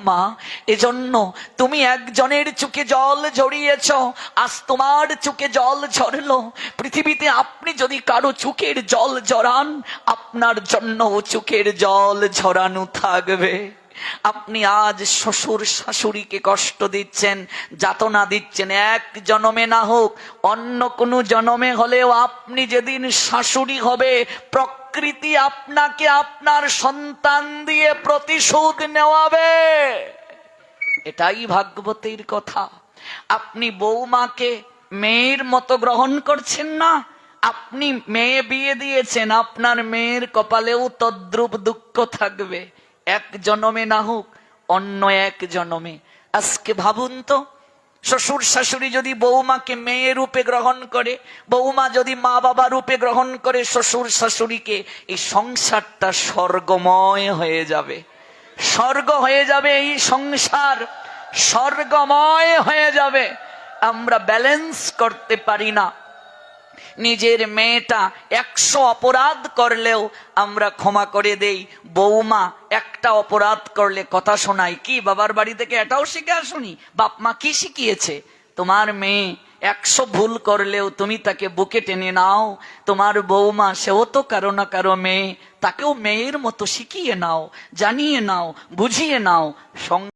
মা। এজন্য তুমি একজনের চোখে জল ঝরিয়েছ, আজ তোমার চোখে জল ঝরলো। পৃথিবীতে আপনি যদি কারো চোখের জল ঝরান, আপনার জন্য চোখের জল ঝরানো থাকবে। আপনি আজ শ্বশুর শাশুড়িকে কষ্ট দিচ্ছেন, যাতনা দিচ্ছেন, এক জন্মে না হোক অন্য কোনো জন্মে হলেও আপনি যেদিন শাশুড়ি হবে, প্রকৃতি আপনাকে আপনার সন্তান দিয়ে প্রতিশোধ নেওয়াবে। এটাই ভাগবতের কথা। আপনি বৌমাকে মেয়ের মতো গ্রহণ করছেন না, আপনি মেয়ে বিয়ে দিয়েছেন, আপনার মেয়ের কপালেও তদ্রূপ দুঃখ থাকবে, এক জন্মে না হোক অন্য এক জন্মে। আজকে ভাবুন তো, শ্বশুর শাশুড়ি যদি বৌমাকে মেয়ে রূপে গ্রহণ করে, বৌমা যদি মা বাবা রূপে গ্রহণ করে শ্বশুর শাশুড়িকে, এই সংসারটা স্বর্গময় হয়ে যাবে। স্বর্গ হয়ে যাবে এই সংসার, স্বর্গময় হয়ে যাবে। আমরা ব্যালেন্স করতে পারি না। নিজের মেয়েটা 100 অপরাধ করলেও আমরা ক্ষমা করে দেই, বৌমা একটা অপরাধ করলে কথা শোনাই, কি বাবার বাড়ি থেকে এটাও শিখে আসুনি? বাপ মা কি শিখিয়েছে? তোমার মেয়ে 100 ভুল করলেও তুমি তাকে বুকে টেনে নাও। তোমার বৌমা, সেও তো কারো না কারো মেয়ে, তাকেও মেয়ের মতো শিখিয়ে নাও, জানিয়ে নাও, বুঝিয়ে নাও।